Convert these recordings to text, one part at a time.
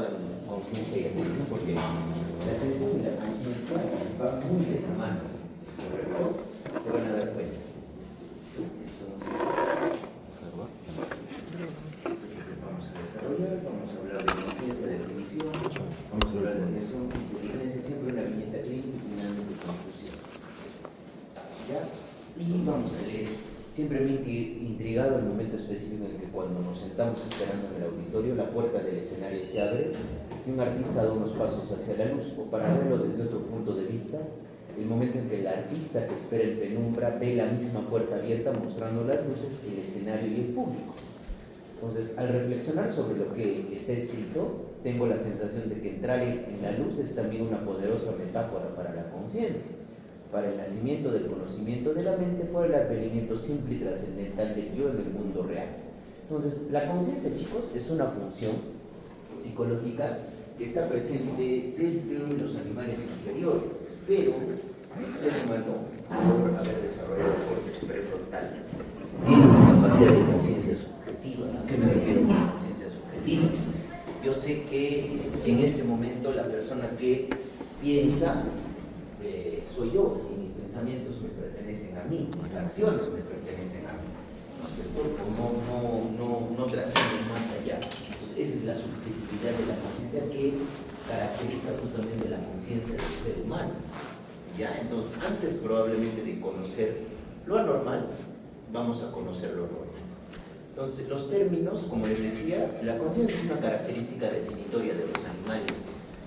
Conciencia y atención, porque la atención y la conciencia van muy de la mano, ¿correcto? Se van a dar cuenta. Entonces, vamos a desarrollar, vamos a hablar de conciencia, de definición, vamos a hablar de atención, inteligencia, siempre una viñeta clínica y finalmente conclusión. ¿Ya? Y vamos a leer esto. Siempre me ha intrigado el momento específico en que cuando nos sentamos esperando en el auditorio, la puerta del escenario se abre y un artista da unos pasos hacia la luz, o para verlo desde otro punto de vista, el momento en que el artista que espera en penumbra ve la misma puerta abierta mostrando las luces, el escenario y el público. Entonces, al reflexionar sobre lo que está escrito, tengo la sensación de que entrar en la luz es también una poderosa metáfora para la conciencia, para el nacimiento del conocimiento de la mente por el advenimiento simple y trascendental del yo en el mundo real. Entonces, la conciencia, chicos, es una función psicológica que está presente desde los animales inferiores, pero el ser humano, por haber desarrollado el córtex prefrontal, tiene una capacidad de conciencia subjetiva. ¿A qué me refiero con conciencia subjetiva? Yo sé que en este momento la persona que piensa soy yo, y mis pensamientos me pertenecen a mí, mis acciones me pertenecen a mí, ¿no es cierto? No trascienden más allá. Entonces, esa es la subjetividad de la conciencia que caracteriza justamente la conciencia del ser humano. ¿Ya? Entonces, antes probablemente de conocer lo anormal, vamos a conocer lo normal. Entonces, los términos, como les decía, la conciencia es una característica definitoria de los animales,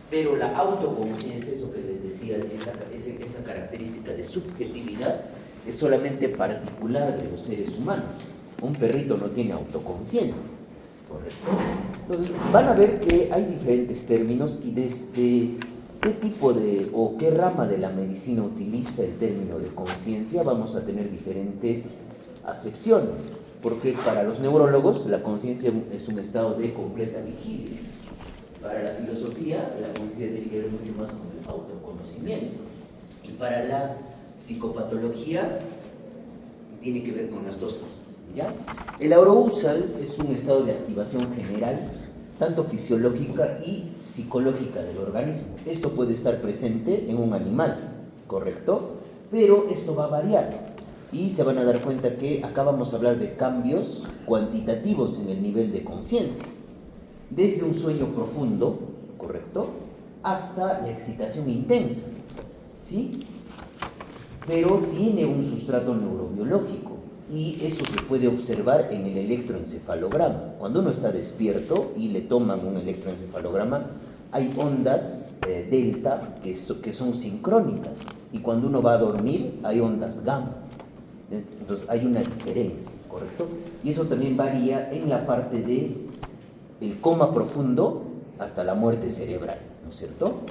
pero la autoconciencia, eso que les decía, esa característica de subjetividad, es solamente particular de los seres humanos. Un perrito no tiene autoconciencia, ¿correcto? Entonces, van a ver que hay diferentes términos y desde qué tipo de o qué rama de la medicina utiliza el término de conciencia, vamos a tener diferentes acepciones, porque para los neurólogos la conciencia es un estado de completa vigilia. Para la filosofía, la conciencia tiene que ver mucho más con el autoconocimiento. Y para la psicopatología, tiene que ver con las dos cosas, ¿ya? El arousal es un estado de activación general, tanto fisiológica y psicológica del organismo. Esto puede estar presente en un animal, ¿correcto? Pero esto va a variar. Y se van a dar cuenta que acá vamos a hablar de cambios cuantitativos en el nivel de conciencia. Desde un sueño profundo, ¿correcto?, hasta la excitación intensa, ¿sí? Pero tiene un sustrato neurobiológico y eso se puede observar en el electroencefalograma. Cuando uno está despierto y le toman un electroencefalograma, hay ondas delta que son sincrónicas, y cuando uno va a dormir hay ondas gamma. Entonces hay una diferencia, ¿correcto? Y eso también varía en la parte de el coma profundo hasta la muerte cerebral, ¿no es cierto?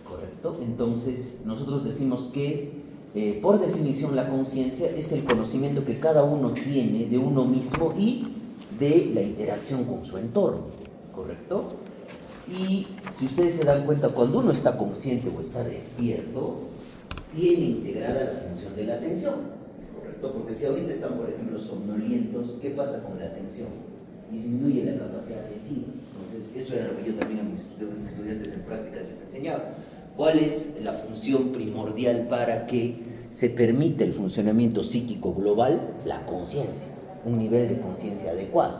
Correcto. Entonces, nosotros decimos que, por definición, la conciencia es el conocimiento que cada uno tiene de uno mismo y de la interacción con su entorno, ¿correcto? Y si ustedes se dan cuenta, cuando uno está consciente o está despierto, tiene integrada la función de la atención, ¿correcto? Porque si ahorita están, por ejemplo, somnolientos, ¿qué pasa con la atención? Disminuye la capacidad atentiva. Entonces, eso era lo que yo también a mis estudiantes en prácticas les enseñaba. ¿Cuál es la función primordial para que se permita el funcionamiento psíquico global? La conciencia, un nivel de conciencia adecuado,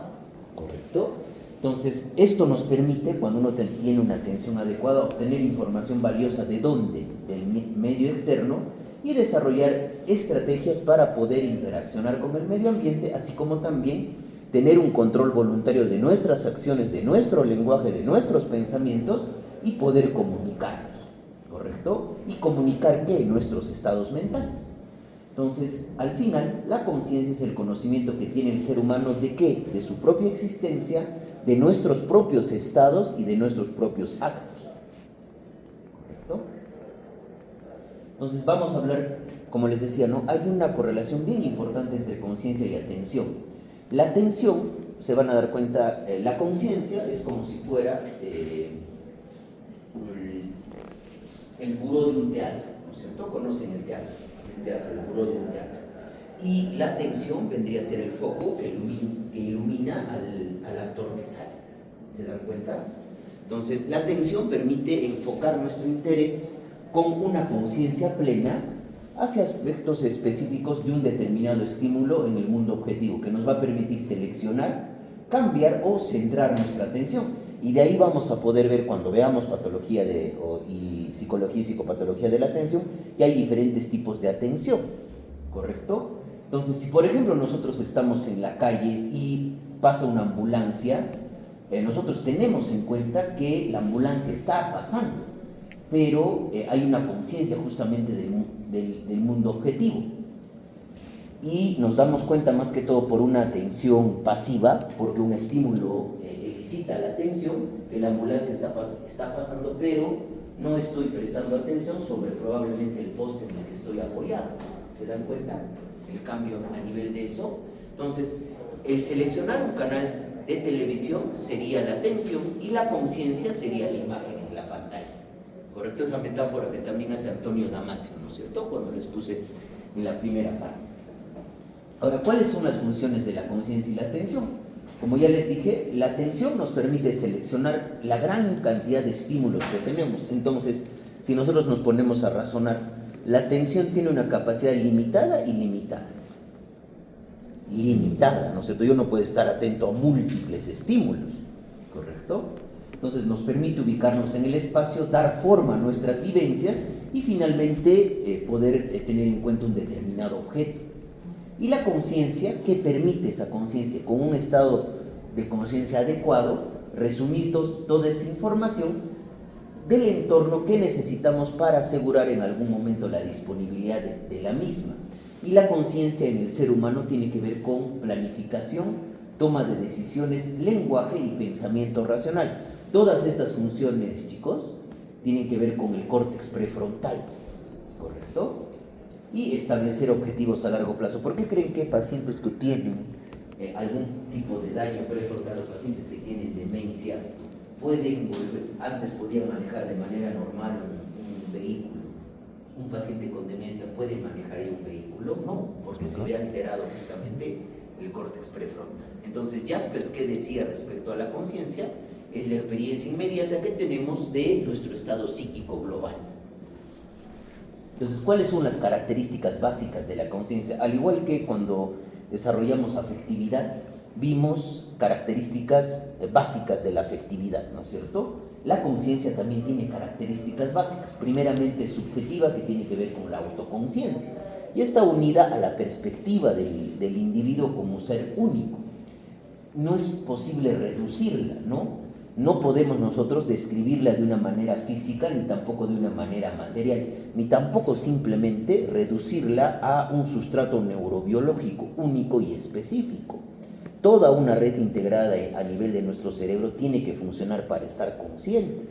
¿correcto? Entonces, esto nos permite, cuando uno tiene una atención adecuada, obtener información valiosa de dónde, del medio externo, y desarrollar estrategias para poder interaccionar con el medio ambiente, así como también tener un control voluntario de nuestras acciones, de nuestro lenguaje, de nuestros pensamientos, y poder comunicarnos, ¿correcto? ¿Y comunicar qué? Nuestros estados mentales. Entonces, al final, la conciencia es el conocimiento que tiene el ser humano de qué, de su propia existencia, de nuestros propios estados y de nuestros propios actos, ¿correcto? Entonces, vamos a hablar, como les decía, ¿no? Hay una correlación bien importante entre conciencia y atención. La atención, se van a dar cuenta, la conciencia es como si fuera el buró de un teatro, ¿no es cierto? Conocen el teatro, el buró de un teatro. Y la atención vendría a ser el foco que ilumina al actor que sale. ¿Se dan cuenta? Entonces, la atención permite enfocar nuestro interés con una conciencia plena hacia aspectos específicos de un determinado estímulo en el mundo objetivo, que nos va a permitir seleccionar, cambiar o centrar nuestra atención. Y de ahí vamos a poder ver, cuando veamos patología y psicología y psicopatología de la atención, que hay diferentes tipos de atención, ¿correcto? Entonces, si por ejemplo nosotros estamos en la calle y pasa una ambulancia, nosotros tenemos en cuenta que la ambulancia está pasando, pero hay una conciencia justamente del mundo objetivo. Y nos damos cuenta más que todo por una atención pasiva, porque un estímulo elicita la atención, que la ambulancia está pasando, pero no estoy prestando atención sobre probablemente el poste en el que estoy apoyado. ¿Se dan cuenta? El cambio a nivel de eso. Entonces, el seleccionar un canal de televisión sería la atención y la conciencia sería la imagen en la pantalla. ¿Correcto? Esa metáfora que también hace Antonio Damasio, ¿no es cierto? Cuando les puse en la primera parte. Ahora, ¿cuáles son las funciones de la conciencia y la atención? Como ya les dije, la atención nos permite seleccionar la gran cantidad de estímulos que tenemos. Entonces, si nosotros nos ponemos a razonar, la atención tiene una capacidad limitada y limitada. Limitada, ¿no es cierto? Yo no puedo estar atento a múltiples estímulos, ¿correcto? Entonces nos permite ubicarnos en el espacio, dar forma a nuestras vivencias y finalmente poder tener en cuenta un determinado objeto. Y la conciencia, que permite esa conciencia con un estado de conciencia adecuado, resumir toda esa información del entorno que necesitamos para asegurar en algún momento la disponibilidad de la misma. Y la conciencia en el ser humano tiene que ver con planificación, toma de decisiones, lenguaje y pensamiento racional. Todas estas funciones, chicos, tienen que ver con el córtex prefrontal, ¿correcto? Y establecer objetivos a largo plazo. ¿Por qué creen que pacientes que tienen algún tipo de daño prefrontal o pacientes que tienen demencia pueden antes podían manejar de manera normal un vehículo? ¿Un paciente con demencia puede manejar un vehículo? No, porque se ve alterado justamente el córtex prefrontal. Entonces, Jaspers, ¿qué decía respecto a la conciencia? Es la experiencia inmediata que tenemos de nuestro estado psíquico global. Entonces, ¿cuáles son las características básicas de la conciencia? Al igual que cuando desarrollamos afectividad, vimos características básicas de la afectividad, ¿no es cierto? La conciencia también tiene características básicas, primeramente subjetiva, que tiene que ver con la autoconciencia, y está unida a la perspectiva del individuo como ser único. No es posible reducirla, ¿no? No podemos nosotros describirla de una manera física, ni tampoco de una manera material, ni tampoco simplemente reducirla a un sustrato neurobiológico único y específico. Toda una red integrada a nivel de nuestro cerebro tiene que funcionar para estar conscientes.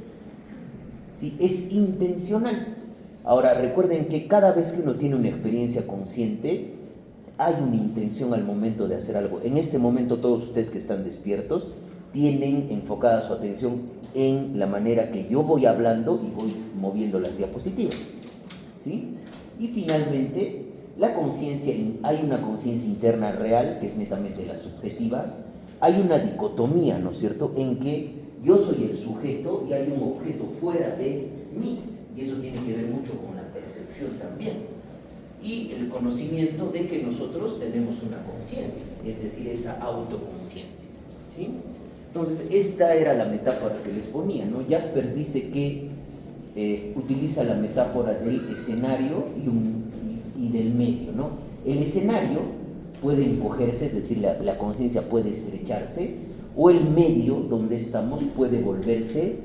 ¿Sí? Es intencional. Ahora, recuerden que cada vez que uno tiene una experiencia consciente, hay una intención al momento de hacer algo. En este momento, todos ustedes que están despiertos tienen enfocada su atención en la manera que yo voy hablando y voy moviendo las diapositivas, ¿sí? Y finalmente, la conciencia, hay una conciencia interna real, que es netamente la subjetiva. Hay una dicotomía, ¿no es cierto?, en que yo soy el sujeto y hay un objeto fuera de mí, y eso tiene que ver mucho con la percepción también. Y el conocimiento de que nosotros tenemos una conciencia, es decir, esa autoconciencia, ¿sí? Entonces, esta era la metáfora que les ponía, ¿no? Jaspers dice que utiliza la metáfora del escenario y del medio, ¿no? El escenario puede encogerse, es decir, la conciencia puede estrecharse, o el medio donde estamos puede volverse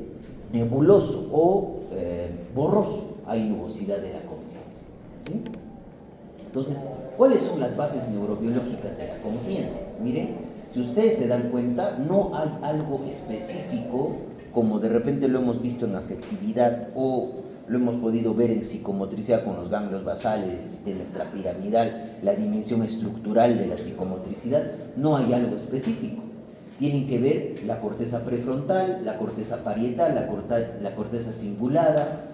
nebuloso o borroso. Hay nubosidad de la conciencia, ¿sí? Entonces, ¿cuáles son las bases neurobiológicas de la conciencia? Miren, si ustedes se dan cuenta, no hay algo específico, como de repente lo hemos visto en afectividad o lo hemos podido ver en psicomotricidad con los ganglios basales, el sistema extrapiramidal, la dimensión estructural de la psicomotricidad. No hay algo específico. Tienen que ver la corteza prefrontal, la corteza parietal, la corteza cingulada.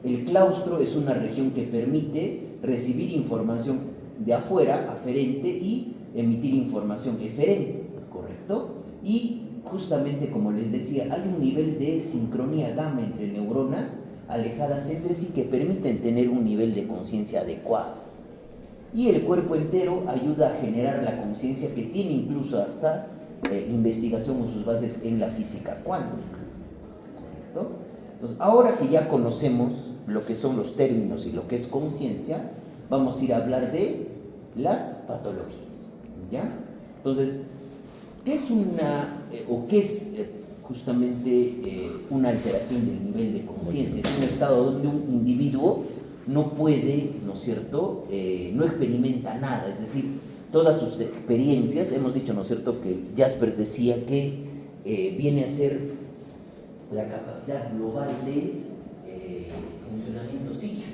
El claustro es una región que permite recibir información de afuera, aferente, y emitir información eferente, ¿correcto? Y justamente como les decía, hay un nivel de sincronía gamma entre neuronas alejadas entre sí que permiten tener un nivel de conciencia adecuado. Y el cuerpo entero ayuda a generar la conciencia que tiene incluso hasta investigación o sus bases en la física cuántica. ¿Correcto? Entonces, ahora que ya conocemos lo que son los términos y lo que es conciencia, vamos a ir a hablar de las patologías. ¿Ya? Entonces, ¿qué es justamente una alteración del nivel de conciencia? Es un estado donde un individuo no puede, ¿no es cierto?, no experimenta nada, es decir, todas sus experiencias, hemos dicho, ¿no es cierto?, que Jaspers decía que viene a ser la capacidad global de funcionamiento psíquico.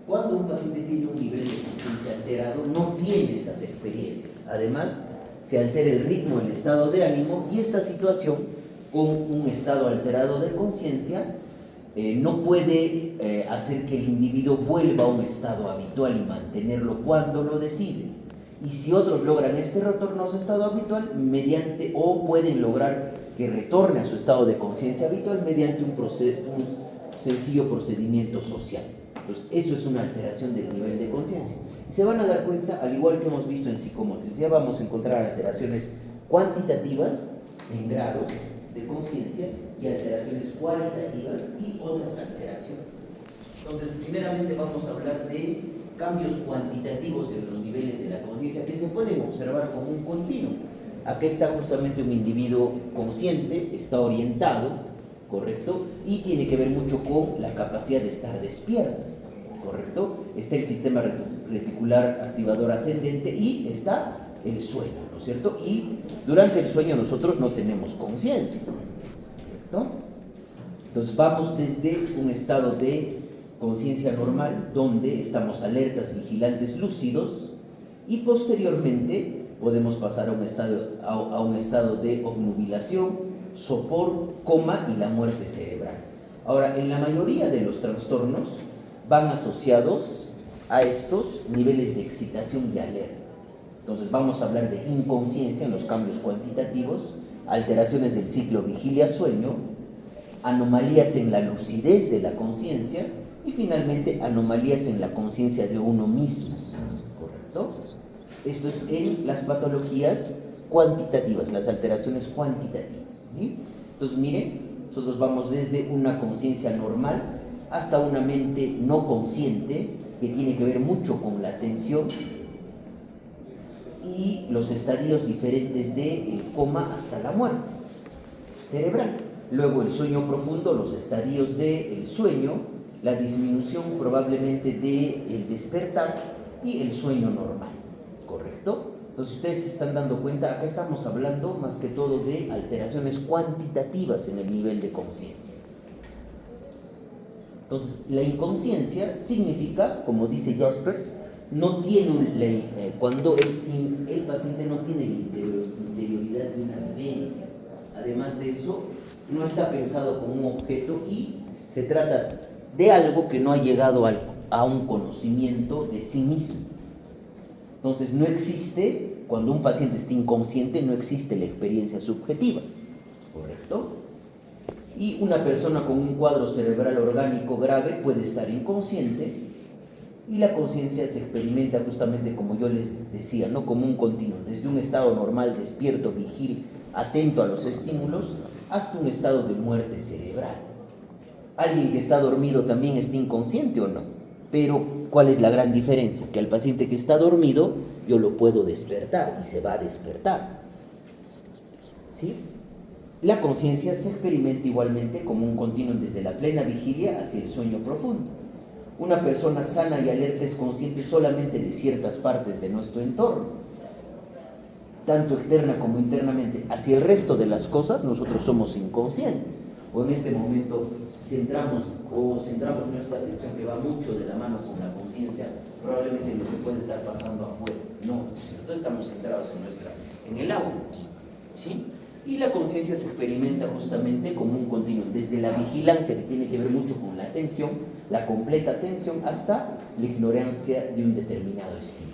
Cuando un paciente tiene un nivel de conciencia alterado, no tiene esas experiencias. Además, se altera el ritmo, el estado de ánimo, y esta situación, con un estado alterado de conciencia, no puede hacer que el individuo vuelva a un estado habitual y mantenerlo cuando lo decide. Y si otros logran este retorno a su estado habitual, o pueden lograr que retorne a su estado de conciencia habitual mediante un sencillo procedimiento social. Entonces, eso es una alteración del nivel de conciencia. Y se van a dar cuenta, al igual que hemos visto en psicomotricidad, vamos a encontrar alteraciones cuantitativas en grados de conciencia y alteraciones cualitativas y otras alteraciones. Entonces, primeramente vamos a hablar de cambios cuantitativos en los niveles de la conciencia que se pueden observar como un continuo. Acá está justamente un individuo consciente, está orientado, ¿correcto? Y tiene que ver mucho con la capacidad de estar despierto, ¿correcto? Está el sistema reticular activador ascendente y está el sueño, ¿no es cierto? Y durante el sueño nosotros no tenemos conciencia, ¿no? Entonces vamos desde un estado de conciencia normal, donde estamos alertas, vigilantes, lúcidos, y posteriormente podemos pasar a un estado de obnubilación, sopor, coma y la muerte cerebral. Ahora, en la mayoría de los trastornos van asociados a estos niveles de excitación y alerta. Entonces vamos a hablar de inconsciencia en los cambios cuantitativos, alteraciones del ciclo vigilia-sueño, anomalías en la lucidez de la conciencia y finalmente anomalías en la conciencia de uno mismo, ¿correcto? Esto es en las patologías cuantitativas, las alteraciones cuantitativas, ¿sí? Entonces miren, nosotros vamos desde una conciencia normal hasta una mente no consciente que tiene que ver mucho con la atención y los estadios diferentes del coma hasta la muerte cerebral. Luego el sueño profundo, los estadios del sueño, la disminución probablemente del despertar y el sueño normal, ¿correcto? Entonces ustedes se están dando cuenta, acá estamos hablando más que todo de alteraciones cuantitativas en el nivel de conciencia. Entonces la inconsciencia significa, como dice Jaspers, no tiene cuando el paciente no tiene interioridad de una vivencia. Además de eso, no está pensado como un objeto y se trata de algo que no ha llegado a un conocimiento de sí mismo. Entonces no existe, cuando un paciente está inconsciente, no existe la experiencia subjetiva, ¿correcto? Y una persona con un cuadro cerebral orgánico grave puede estar inconsciente y la conciencia se experimenta justamente como yo les decía, no como un continuo, desde un estado normal, despierto, vigil, atento a los estímulos, hasta un estado de muerte cerebral. Alguien que está dormido también está inconsciente o no, pero ¿cuál es la gran diferencia? Que al paciente que está dormido yo lo puedo despertar y se va a despertar, ¿sí? La conciencia se experimenta igualmente como un continuo desde la plena vigilia hacia el sueño profundo. Una persona sana y alerta es consciente solamente de ciertas partes de nuestro entorno, tanto externa como internamente. Hacia el resto de las cosas nosotros somos inconscientes, o en este momento centramos nuestra atención, que va mucho de la mano con la conciencia, probablemente en lo que puede estar pasando afuera. No, ¿cierto? Estamos centrados en el aula, ¿sí? Y la conciencia se experimenta justamente como un continuo, desde la vigilancia, que tiene que ver mucho con la atención, la completa atención, hasta la ignorancia de un determinado estímulo.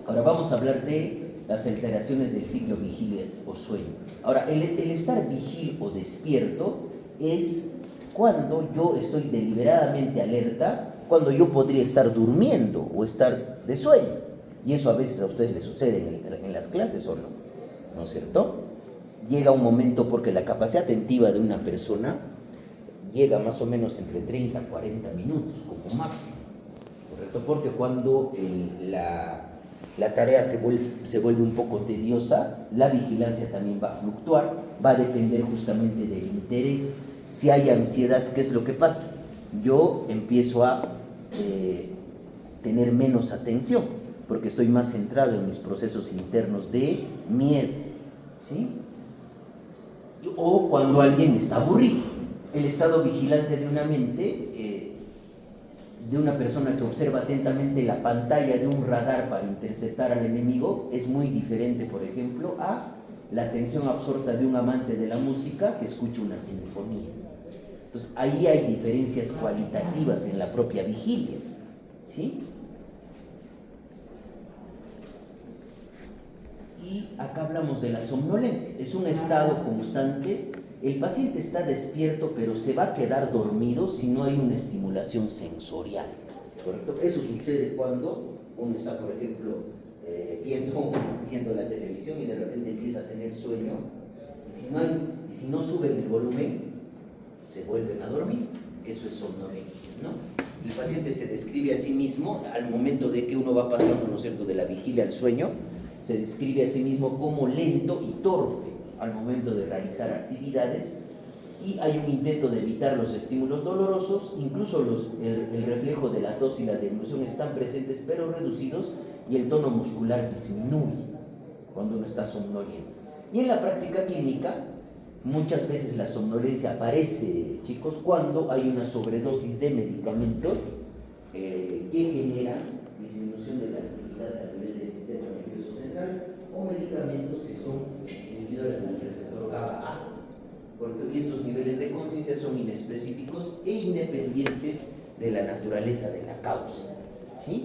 Ahora vamos a hablar de las alteraciones del ciclo vigilia o sueño. Ahora, el estar vigil o despierto es cuando yo estoy deliberadamente alerta, cuando yo podría estar durmiendo o estar de sueño. Y eso a veces a ustedes les sucede en las clases o no, ¿no es cierto? Llega un momento porque la capacidad atentiva de una persona llega más o menos entre 30 a 40 minutos como máximo, ¿correcto? Porque cuando la tarea se vuelve un poco tediosa, la vigilancia también va a fluctuar, va a depender justamente del interés. Si hay ansiedad, ¿qué es lo que pasa? Yo empiezo a tener menos atención, porque estoy más centrado en mis procesos internos de miedo, ¿sí? O cuando alguien está aburrido. El estado vigilante de una mente, de una persona que observa atentamente la pantalla de un radar para interceptar al enemigo, es muy diferente, por ejemplo, a la atención absorta de un amante de la música que escucha una sinfonía. Entonces, ahí hay diferencias cualitativas en la propia vigilia, ¿sí? Y acá hablamos de la somnolencia. Es un estado constante. El paciente está despierto, pero se va a quedar dormido si no hay una estimulación sensorial, ¿correcto? Eso sucede cuando uno está, por ejemplo, viendo la televisión y de repente empieza a tener sueño, y si no suben el volumen, se vuelven a dormir. Eso es somnolencia, ¿no? El paciente se describe a sí mismo al momento de que uno va pasando, ¿no es cierto?, de la vigilia al sueño, se describe a sí mismo como lento y torpe al momento de realizar actividades, y hay un intento de evitar los estímulos dolorosos. Incluso el reflejo de la tos y la deglución están presentes pero reducidos, y el tono muscular disminuye cuando uno está somnoliento. Y en la práctica clínica muchas veces la somnolencia aparece, chicos, cuando hay una sobredosis de medicamentos que generan disminución de la actividad a nivel del sistema nervioso central, o medicamentos que son inhibidores del receptor GABA-A. Y estos niveles de conciencia son inespecíficos e independientes de la naturaleza de la causa, ¿sí?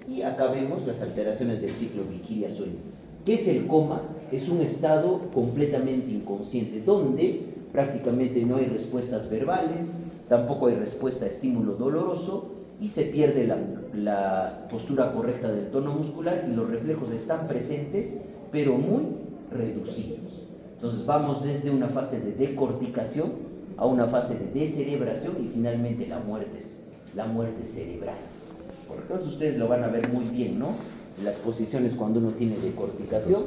Y acá vemos las alteraciones del ciclo vigilia-sueño. ¿Qué es el coma? Es un estado completamente inconsciente, donde prácticamente no hay respuestas verbales, tampoco hay respuesta a estímulo doloroso, y se pierde la postura correcta del tono muscular, y los reflejos están presentes, pero muy reducidos. Entonces vamos desde una fase de decorticación a una fase de descerebración, y finalmente la muerte cerebral. Entonces ustedes lo van a ver muy bien, ¿no? Las posiciones cuando uno tiene decorticación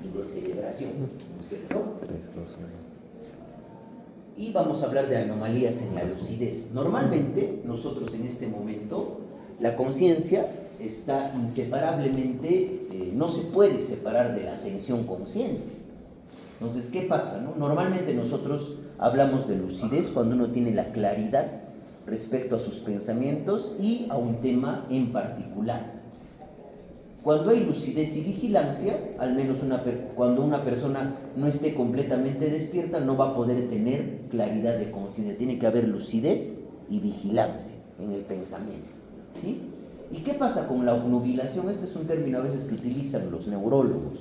y descerebración, ¿no es cierto? 3, 2, 1. Y vamos a hablar de anomalías en la lucidez. Normalmente nosotros en este momento, la conciencia está inseparablemente, no se puede separar de la atención consciente. Entonces, ¿qué pasa, no? Normalmente nosotros hablamos de lucidez cuando uno tiene la claridad respecto a sus pensamientos y a un tema en particular. Cuando hay lucidez y vigilancia, al menos cuando una persona no esté completamente despierta, no va a poder tener claridad de conciencia. Tiene que haber lucidez y vigilancia en el pensamiento, ¿sí? ¿Y qué pasa con la obnubilación? Este es un término a veces que utilizan los neurólogos.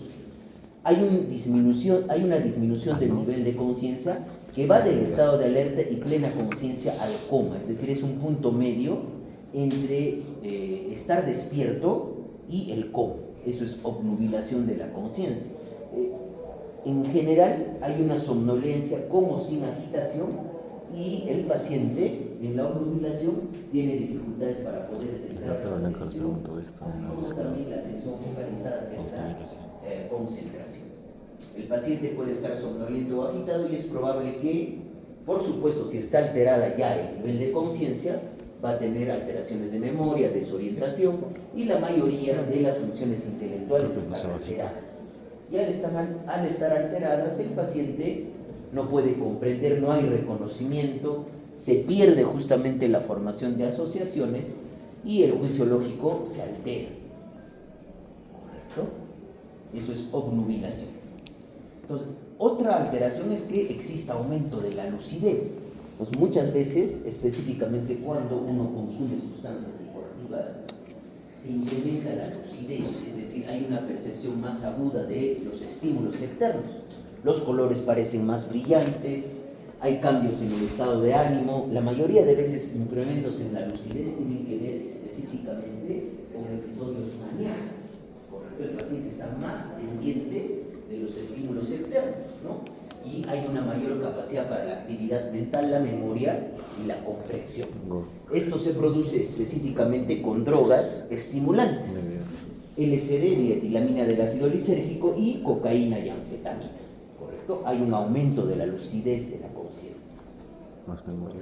Hay una disminución del nivel de conciencia que va del estado de alerta y plena conciencia al coma. Es decir, es un punto medio entre estar despierto y el coma. Eso es obnubilación de la conciencia. En general hay una somnolencia como sin agitación, y el paciente en la obnubilación tiene dificultades para poder centrar su atención, así como también la atención focalizada, que es la concentración. El paciente puede estar somnoliento o agitado, y es probable que, por supuesto, si está alterada ya el nivel de conciencia, va a tener alteraciones de memoria, desorientación, y la mayoría de las funciones intelectuales están alteradas. Y al estar alteradas, el paciente no puede comprender, no hay reconocimiento, se pierde justamente la formación de asociaciones, y el juicio lógico se altera. ¿Correcto? Eso es obnubilación. Entonces, otra alteración es que exista aumento de la lucidez. Pues muchas veces, específicamente cuando uno consume sustancias psicoactivas, se incrementa la lucidez, es decir, hay una percepción más aguda de los estímulos externos. Los colores parecen más brillantes, hay cambios en el estado de ánimo. La mayoría de veces incrementos en la lucidez tienen que ver específicamente con episodios maníacos. Correcto, el paciente está más pendiente de los estímulos externos, ¿no? Y hay una mayor capacidad para la actividad mental, la memoria y la comprensión. Esto se produce específicamente con drogas estimulantes, LSD, dietilamina del ácido lisérgico y cocaína y anfetaminas, ¿correcto? Hay un aumento de la lucidez de la conciencia. Más memoria.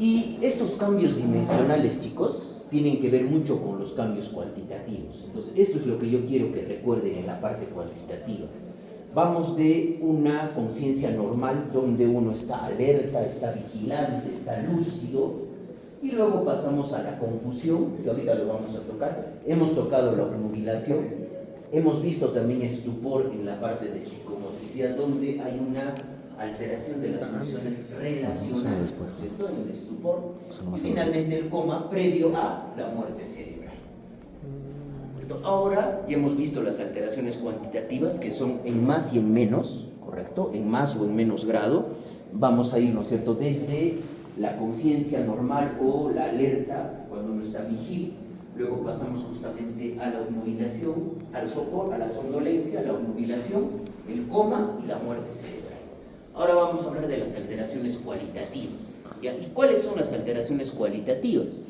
Y estos cambios dimensionales, chicos, tienen que ver mucho con los cambios cuantitativos. Entonces, esto es lo que yo quiero que recuerden en la parte cuantitativa. Vamos de una conciencia normal donde uno está alerta, está vigilante, está lúcido, y luego pasamos a la confusión, que ahorita lo vamos a tocar. Hemos tocado la obnubilación, hemos visto también estupor en la parte de psicomotricidad, donde hay una alteración de las funciones relacionales, ¿cierto? En el estupor, y finalmente el coma previo a la muerte cerebral. Ahora ya hemos visto las alteraciones cuantitativas, que son en más y en menos, ¿correcto? En más o en menos grado. Vamos a ir, ¿no es cierto?, desde la conciencia normal o la alerta, cuando uno está vigil. Luego pasamos justamente a la obnubilación, al sopor, a la somnolencia, a la obnubilación, el coma y la muerte cerebral. Ahora vamos a hablar de las alteraciones cualitativas, ¿ya? ¿Y cuáles son las alteraciones cualitativas?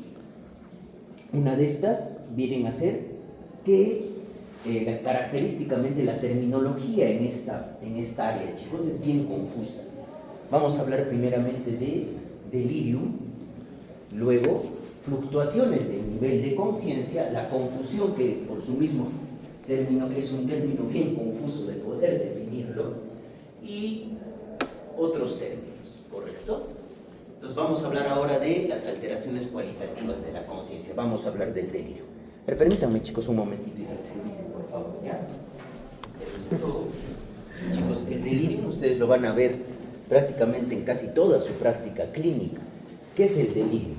Una de estas vienen a ser que característicamente la terminología en esta área, chicos, es bien confusa. Vamos a hablar primeramente de delirium, luego fluctuaciones del nivel de conciencia, la confusión, que por su mismo término es un término bien confuso de poder definirlo, y otros términos, ¿correcto? Entonces vamos a hablar ahora de las alteraciones cualitativas de la conciencia. Vamos a hablar del delirio. Pero permítanme, chicos, un momentito y al servicio, por favor, ¿ya? Chicos, el delirio ustedes lo van a ver prácticamente en casi toda su práctica clínica. ¿Qué es el delirio?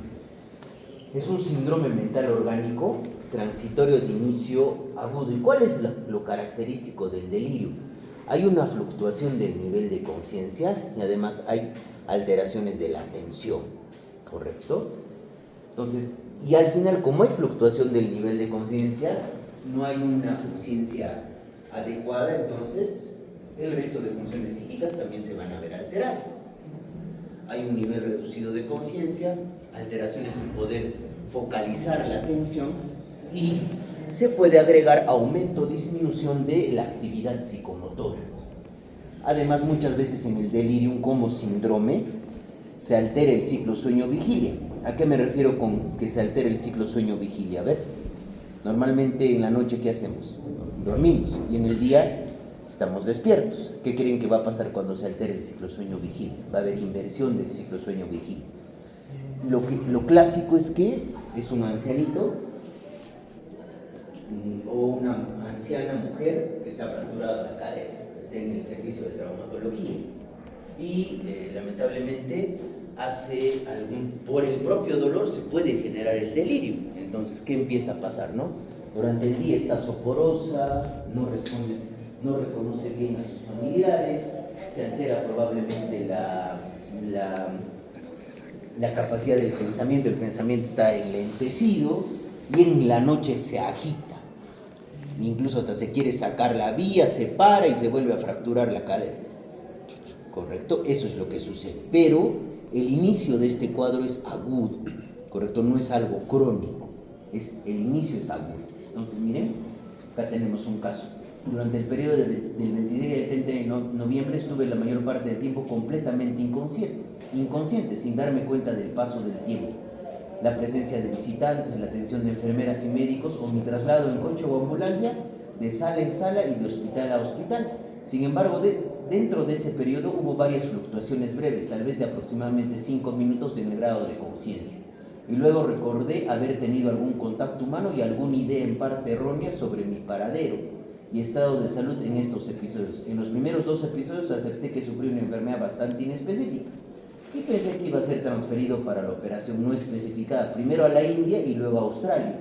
Es un síndrome mental orgánico transitorio de inicio agudo. ¿Y cuál es lo característico del delirio? Hay una fluctuación del nivel de conciencia y además hay alteraciones de la atención, ¿correcto? Entonces, y al final, como hay fluctuación del nivel de conciencia, no hay una conciencia adecuada, entonces el resto de funciones psíquicas también se van a ver alteradas. Hay un nivel reducido de conciencia, alteraciones en poder focalizar la atención y se puede agregar aumento o disminución de la actividad psicomotora. Además, muchas veces en el delirium como síndrome se altera el ciclo sueño-vigilia. ¿A qué me refiero con que se altera el ciclo sueño-vigilia? A ver, normalmente en la noche, ¿qué hacemos? Dormimos, y en el día estamos despiertos. ¿Qué creen que va a pasar cuando se altere el ciclo sueño-vigilia? Va a haber inversión del ciclo sueño-vigilia. Lo clásico es que es un ancianito o una anciana mujer que se ha fracturado la cadera, está en el servicio de traumatología y lamentablemente por el propio dolor se puede generar el delirio. Entonces, ¿qué empieza a pasar, no? Durante el día está soporosa, no responde, no reconoce bien a sus familiares, se altera probablemente la capacidad del pensamiento, el pensamiento está enlentecido y en la noche se agita. Incluso hasta se quiere sacar la vía, se para y se vuelve a fracturar la cadera. ¿Correcto? Eso es lo que sucede. Pero el inicio de este cuadro es agudo, ¿correcto? No es algo crónico, el inicio es agudo. Entonces, miren, acá tenemos un caso. Durante el periodo del 23 y el 30 de noviembre estuve la mayor parte del tiempo completamente inconsciente, sin darme cuenta del paso del tiempo. La presencia de visitantes, la atención de enfermeras y médicos o mi traslado en coche o ambulancia de sala en sala y de hospital a hospital. Sin embargo, dentro de ese periodo hubo varias fluctuaciones breves, tal vez de aproximadamente 5 minutos en el grado de conciencia. Y luego recordé haber tenido algún contacto humano y alguna idea en parte errónea sobre mi paradero y estado de salud en estos episodios. En los primeros 2 episodios acepté que sufrí una enfermedad bastante inespecífica y pensé que iba a ser transferido para la operación no especificada, primero a la India y luego a Australia.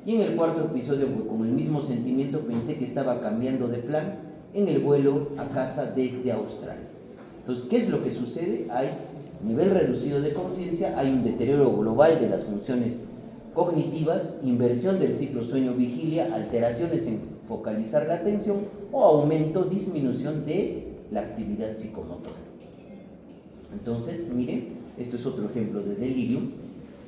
Y en el cuarto episodio, con el mismo sentimiento, pensé que estaba cambiando de plan en el vuelo a casa desde Australia. Entonces, ¿qué es lo que sucede? Hay nivel reducido de conciencia, hay un deterioro global de las funciones cognitivas, inversión del ciclo sueño-vigilia, alteraciones en focalizar la atención o aumento, disminución de la actividad psicomotora. Entonces, miren, esto es otro ejemplo de delirium.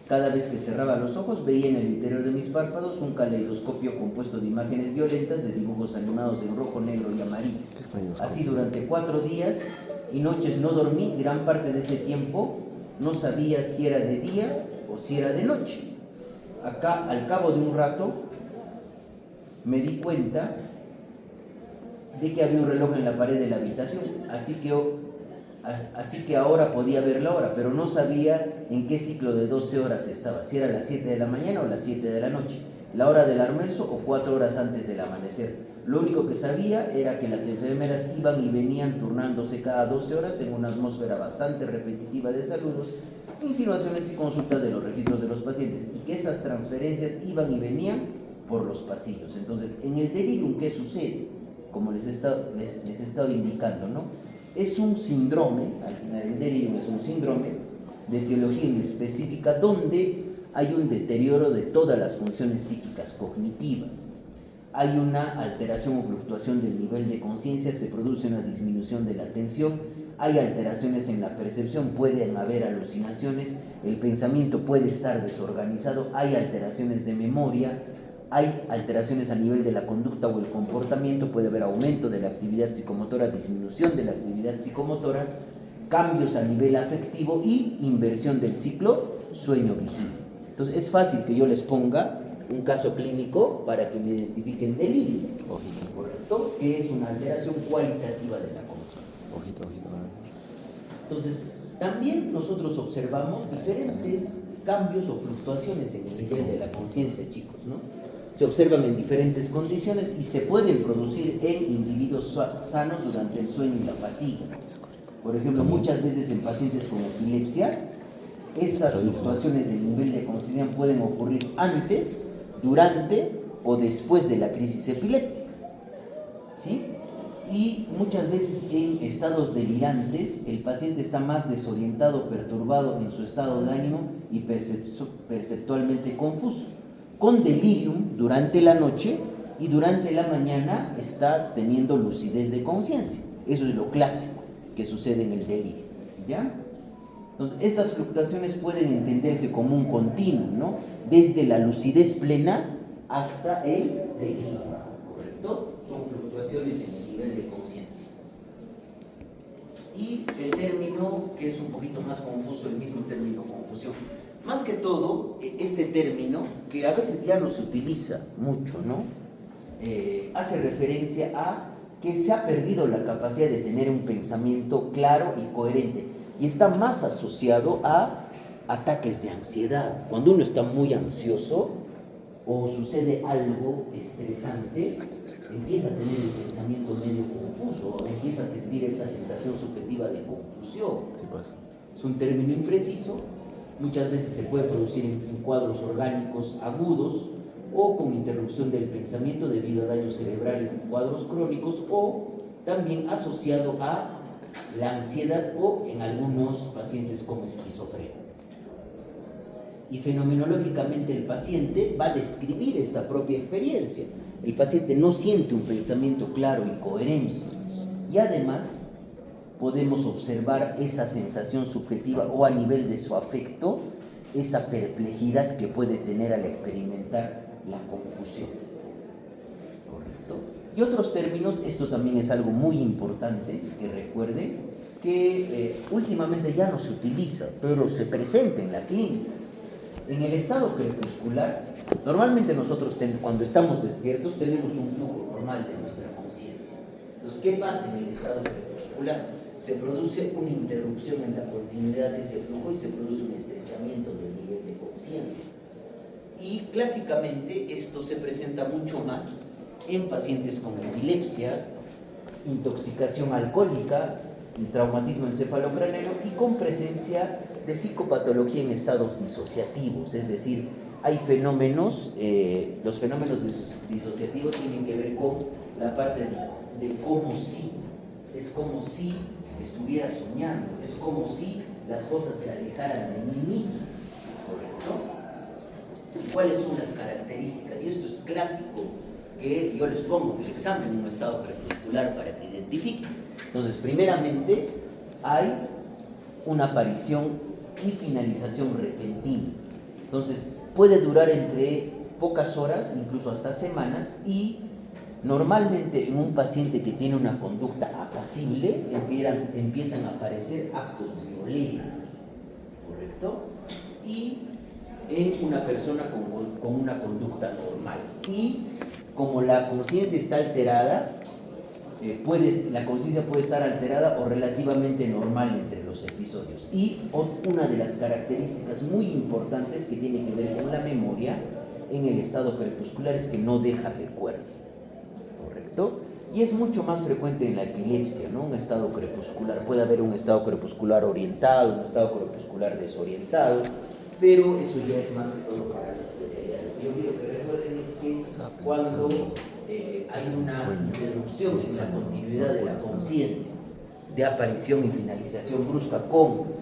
Cada vez que cerraba los ojos veía en el interior de mis párpados un caleidoscopio compuesto de imágenes violentas, de dibujos animados en rojo, negro y amarillo. Así durante 4 días y noches no dormí. Gran parte de ese tiempo no sabía si era de día o si era de noche. Acá, al cabo de un rato, me di cuenta de que había un reloj en la pared de la habitación, así que ahora podía ver la hora, pero no sabía en qué ciclo de 12 horas estaba, si era las 7 de la mañana o las 7 de la noche, la hora del almuerzo o 4 horas antes del amanecer. Lo único que sabía era que las enfermeras iban y venían turnándose cada 12 horas en una atmósfera bastante repetitiva de saludos, insinuaciones y consultas de los registros de los pacientes, y que esas transferencias iban y venían por los pasillos. Entonces, en el delirium, ¿qué sucede? Como les he estado indicando, ¿no? Es un síndrome, al final el delirium es un síndrome de etiología inespecífica donde hay un deterioro de todas las funciones psíquicas cognitivas. Hay una alteración o fluctuación del nivel de conciencia, se produce una disminución de la atención, hay alteraciones en la percepción, pueden haber alucinaciones, el pensamiento puede estar desorganizado, hay alteraciones de memoria, hay alteraciones a nivel de la conducta o el comportamiento, puede haber aumento de la actividad psicomotora, disminución de la actividad psicomotora, cambios a nivel afectivo y inversión del ciclo sueño-vigilia. Entonces es fácil que yo les ponga un caso clínico para que me identifiquen delirio, ¿correcto? Que es una alteración cualitativa de la conciencia. Entonces, también nosotros observamos diferentes cambios o fluctuaciones en el nivel de la conciencia, chicos, ¿no? Se observan en diferentes condiciones y se pueden producir en individuos sanos durante el sueño y la fatiga. Por ejemplo, muchas veces en pacientes con epilepsia, estas fluctuaciones del nivel de conciencia pueden ocurrir antes, durante o después de la crisis epiléptica, ¿sí? Y muchas veces en estados delirantes el paciente está más desorientado, perturbado en su estado de ánimo y perceptualmente confuso. Con delirium durante la noche y durante la mañana está teniendo lucidez de conciencia. Eso es lo clásico que sucede en el delirio, ¿ya? Entonces, estas fluctuaciones pueden entenderse como un continuo, ¿no? Desde la lucidez plena hasta el delirio, ¿correcto? Son fluctuaciones en el nivel de conciencia. Y el término, que es un poquito más confuso, el mismo término confusión. Más que todo, este término, que a veces ya no se utiliza mucho, ¿no? Hace referencia a que se ha perdido la capacidad de tener un pensamiento claro y coherente, y está más asociado a ataques de ansiedad. Cuando uno está muy ansioso o sucede algo estresante, empieza a tener el pensamiento medio confuso, empieza a sentir esa sensación subjetiva de confusión. Sí pasa. Es un término impreciso, muchas veces se puede producir en cuadros orgánicos agudos o con interrupción del pensamiento debido a daño cerebral en cuadros crónicos, o también asociado a la ansiedad o en algunos pacientes como esquizofrenia. Y fenomenológicamente el paciente va a describir esta propia experiencia. El paciente no siente un pensamiento claro y coherente, y además podemos observar esa sensación subjetiva o a nivel de su afecto, esa perplejidad que puede tener al experimentar la confusión, ¿correcto? Y otros términos, esto también es algo muy importante que recuerde, que últimamente ya no se utiliza, pero se presenta en la clínica. En el estado crepuscular, normalmente nosotros cuando estamos despiertos tenemos un flujo normal de nuestra conciencia. Entonces, ¿qué pasa en el estado crepuscular? Se produce una interrupción en la continuidad de ese flujo y se produce un estrechamiento del nivel de conciencia. Y clásicamente esto se presenta mucho más en pacientes con epilepsia, intoxicación alcohólica, traumatismo encefalocraneano y con presencia de psicopatología en estados disociativos, es decir, hay fenómenos, los fenómenos disociativos tienen que ver con la parte de cómo si, es como si estuviera soñando, es como si las cosas se alejaran de mí mismo, ¿correcto? ¿Y cuáles son las características? Y esto es clásico, que yo les pongo en el examen un estado crepuscular para que identifiquen. Entonces, primeramente, hay una aparición y finalización repentina. Entonces, puede durar entre pocas horas, incluso hasta semanas, y normalmente en un paciente que tiene una conducta apacible empiezan a aparecer actos violentos, ¿correcto? Y en una persona con una conducta normal. Y como la conciencia está alterada, la conciencia puede estar alterada o relativamente normal entre los episodios. Y una de las características muy importantes que tiene que ver con la memoria en el estado crepuscular es que no deja recuerdo, ¿correcto? Y es mucho más frecuente en la epilepsia, ¿no? Un estado crepuscular. Puede haber un estado crepuscular orientado, un estado crepuscular desorientado, pero eso ya es más que todo para la especialidad. Yo quiero que recuerden es que cuando hay una interrupción en la continuidad de la conciencia, de aparición y finalización brusca con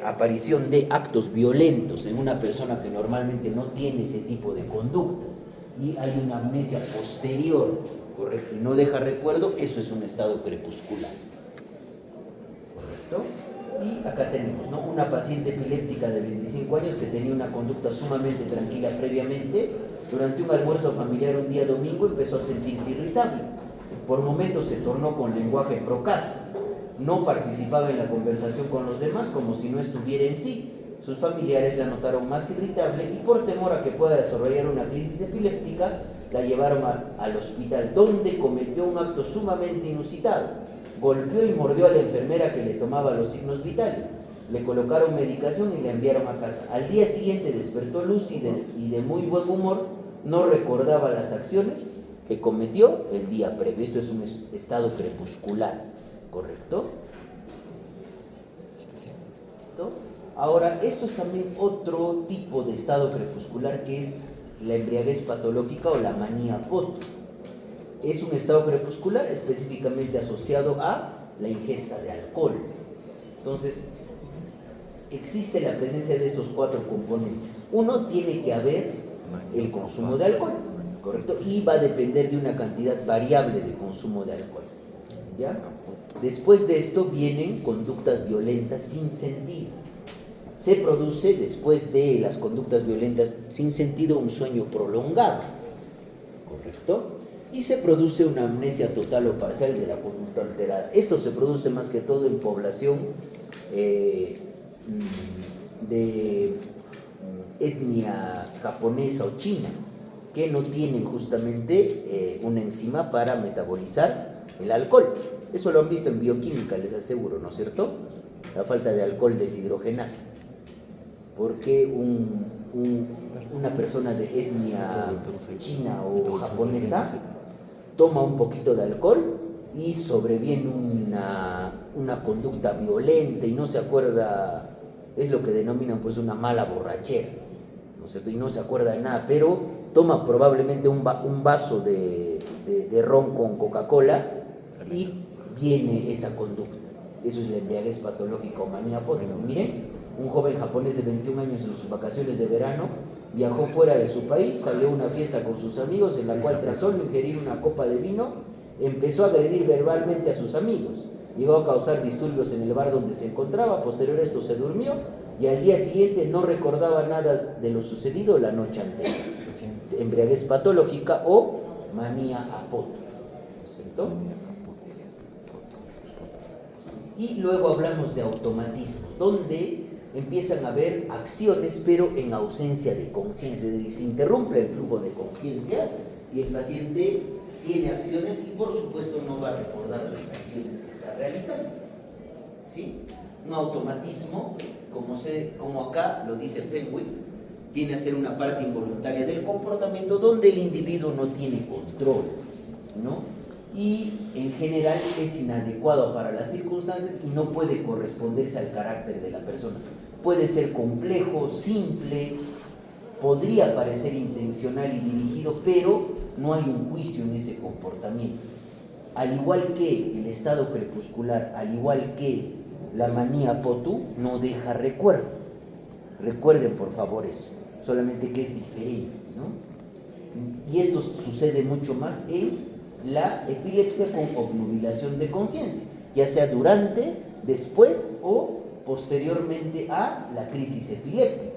aparición de actos violentos en una persona que normalmente no tiene ese tipo de conductas y hay una amnesia posterior, correcto, y no deja recuerdo, eso es un estado crepuscular, correcto. Y acá tenemos, ¿no?, una paciente epiléptica de 25 años que tenía una conducta sumamente tranquila previamente. Durante un almuerzo familiar un día domingo empezó a sentirse irritable. Por momentos se tornó con lenguaje procaz. No participaba en la conversación con los demás como si no estuviera en sí. Sus familiares la notaron más irritable y por temor a que pueda desarrollar una crisis epiléptica, la llevaron al hospital, donde cometió un acto sumamente inusitado. Golpeó y mordió a la enfermera que le tomaba los signos vitales. Le colocaron medicación y la enviaron a casa. Al día siguiente despertó lúcida y de muy buen humor. No recordaba las acciones que cometió el día previo. Esto es un estado crepuscular, ¿correcto? ¿Listo? Ahora, esto es también otro tipo de estado crepuscular que es la embriaguez patológica o la manía poto. Es un estado crepuscular específicamente asociado a la ingesta de alcohol. Entonces, existe la presencia de estos 4 componentes. Uno, tiene que haber el consumo de alcohol, ¿correcto? Y va a depender de una cantidad variable de consumo de alcohol, ¿ya? Después de esto vienen conductas violentas sin sentido. Se produce, después de las conductas violentas sin sentido, un sueño prolongado, ¿correcto? Y se produce una amnesia total o parcial de la conducta alterada. Esto se produce más que todo en población de etnia japonesa o china, que no tienen justamente una enzima para metabolizar el alcohol. Eso lo han visto en bioquímica, les aseguro, ¿no es cierto? La falta de alcohol deshidrogenasa. Porque una persona de etnia china o japonesa toma un poquito de alcohol y sobreviene una conducta violenta y no se acuerda, es lo que denominan pues una mala borrachera, ¿no es cierto? Y no se acuerda de nada, pero toma probablemente un vaso de ron con Coca-Cola y viene esa conducta. Eso es la embriaguez patológica o manía poto. Miren, un joven japonés de 21 años en sus vacaciones de verano viajó fuera de su país, salió a una fiesta con sus amigos en la cual, tras solo ingerir una copa de vino, empezó a agredir verbalmente a sus amigos. Llegó a causar disturbios en el bar donde se encontraba. Posterior a esto se durmió y al día siguiente no recordaba nada de lo sucedido la noche anterior. Embriaguez patológica o manía apoto, ¿cierto? Y luego hablamos de automatismos, donde empiezan a haber acciones, pero en ausencia de conciencia. Es decir, se interrumpe el flujo de conciencia y el paciente tiene acciones y por supuesto no va a recordar las acciones que está realizando, ¿sí? Un automatismo, como acá lo dice Fenwick, viene a ser una parte involuntaria del comportamiento donde el individuo no tiene control, ¿no? Y en general es inadecuado para las circunstancias y no puede corresponderse al carácter de la persona. Puede ser complejo, simple, podría parecer intencional y dirigido, pero no hay un juicio en ese comportamiento. Al igual que el estado crepuscular, al igual que la manía potú, no deja recuerdo. Recuerden por favor eso, solamente que es diferente, ¿no? Y esto sucede mucho más en la epilepsia con obnubilación de conciencia, ya sea durante, después o posteriormente a la crisis epiléptica.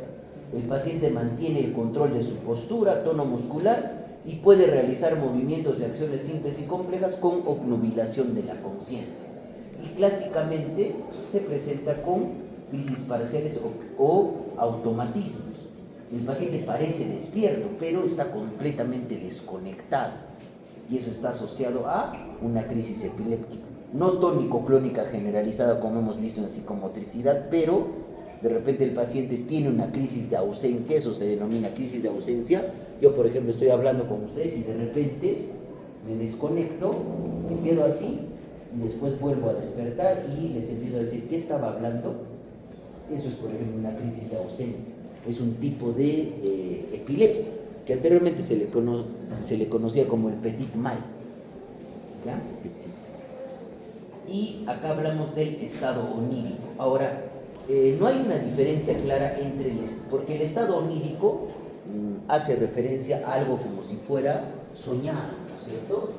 El paciente mantiene el control de su postura, tono muscular y puede realizar movimientos de acciones simples y complejas con obnubilación de la conciencia. Y clásicamente se presenta con crisis parciales o automatismos. El paciente parece despierto, pero está completamente desconectado. Y eso está asociado a una crisis epiléptica. No tónico-clónica generalizada como hemos visto en psicomotricidad, pero de repente el paciente tiene una crisis de ausencia, eso se denomina crisis de ausencia. Yo, por ejemplo, estoy hablando con ustedes y de repente me desconecto, me quedo así y después vuelvo a despertar y les empiezo a decir, ¿qué estaba hablando? Eso es, por ejemplo, una crisis de ausencia. Es un tipo de epilepsia que anteriormente se le conocía como el petit mal. ¿Ya? Y acá hablamos del estado onírico. Ahora, no hay una diferencia clara entre porque el estado onírico hace referencia a algo como si fuera soñado, ¿no es cierto?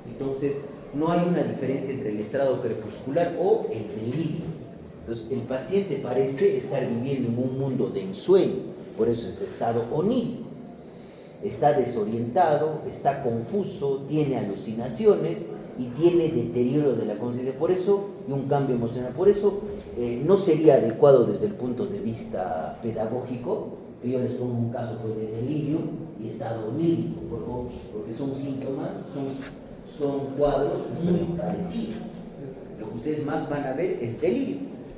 Entonces, no hay una diferencia entre el estado crepuscular o el delirio. Entonces, el paciente parece estar viviendo en un mundo de ensueño, por eso es estado onírico. Está desorientado, está confuso, tiene alucinaciones y tiene deterioro de la conciencia, por eso, y un cambio emocional. Por eso no sería adecuado desde el punto de vista pedagógico que yo les ponga un caso pues, de delirio y estado onírico, porque son síntomas, son cuadros muy parecidos. Lo que ustedes más van a ver es delirio.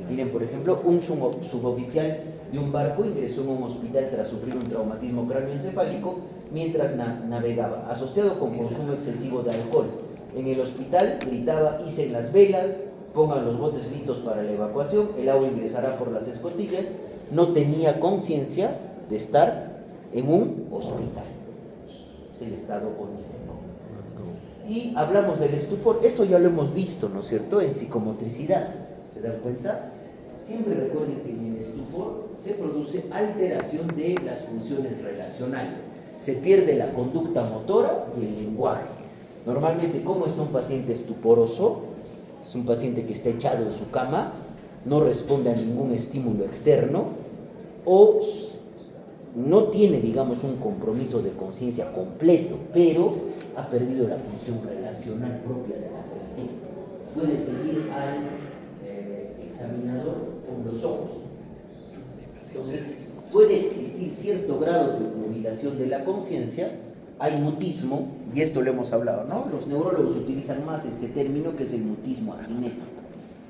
Miren, por ejemplo, un suboficial de un barco ingresó en un hospital tras sufrir un traumatismo cráneoencefálico mientras navegaba, asociado con consumo excesivo de alcohol. En el hospital gritaba, "Hicen las velas, pongan los botes listos para la evacuación, el agua ingresará por las escotillas". No tenía conciencia de estar en un hospital. Es el estado onírico. Y hablamos del estupor. Esto ya lo hemos visto, ¿no es cierto?, en psicomotricidad. ¿Se dan cuenta? Siempre recuerden que en el estupor se produce alteración de las funciones relacionales. Se pierde la conducta motora y el lenguaje. Normalmente, ¿cómo está un paciente estuporoso? Es un paciente que está echado en su cama, no responde a ningún estímulo externo o no tiene, digamos, un compromiso de conciencia completo, pero ha perdido la función relacional propia de la conciencia. Puede seguir al examinador con los ojos. Entonces, puede existir cierto grado de obnubilación de la conciencia. Hay mutismo, y esto lo hemos hablado, ¿no? Los neurólogos utilizan más este término que es el mutismo asinético.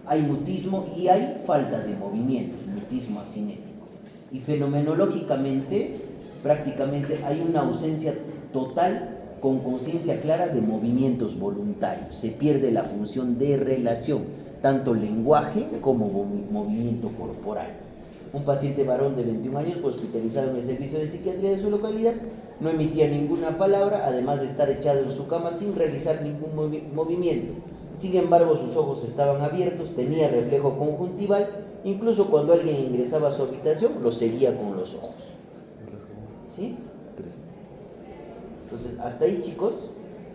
Hay mutismo y hay falta de movimientos, mutismo asinético. Y fenomenológicamente, prácticamente hay una ausencia total con conciencia clara de movimientos voluntarios. Se pierde la función de relación, tanto lenguaje como movimiento corporal. Un paciente varón de 21 años fue hospitalizado en el servicio de psiquiatría de su localidad, no emitía ninguna palabra, además de estar echado en su cama sin realizar ningún movimiento. Sin embargo, sus ojos estaban abiertos, tenía reflejo conjuntival, incluso cuando alguien ingresaba a su habitación, lo seguía con los ojos. ¿Sí? Entonces, hasta ahí, chicos,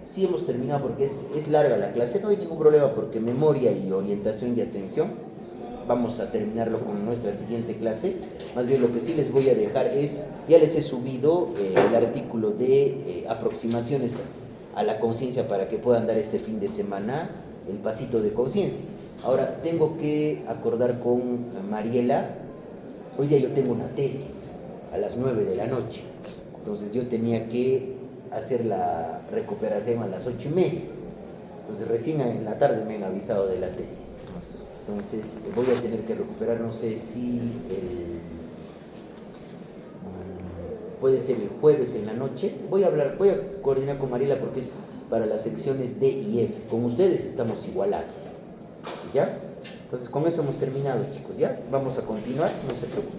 sí hemos terminado porque es larga la clase, no hay ningún problema porque memoria y orientación y atención vamos a terminarlo con nuestra siguiente clase. Más bien lo que sí les voy a dejar es, ya les he subido el artículo de aproximaciones a la conciencia para que puedan dar este fin de semana el pasito de conciencia. Ahora, tengo que acordar con Mariela, hoy día yo tengo una tesis a las 9 de la noche, entonces yo tenía que hacer la recuperación a las 8:30, entonces recién en la tarde me han avisado de la tesis. Entonces voy a tener que recuperar, no sé si puede ser el jueves en la noche. Voy a coordinar con Mariela porque es para las secciones D y F. Con ustedes estamos igualados. ¿Ya? Entonces con eso hemos terminado, chicos. ¿Ya? Vamos a continuar, no se preocupen.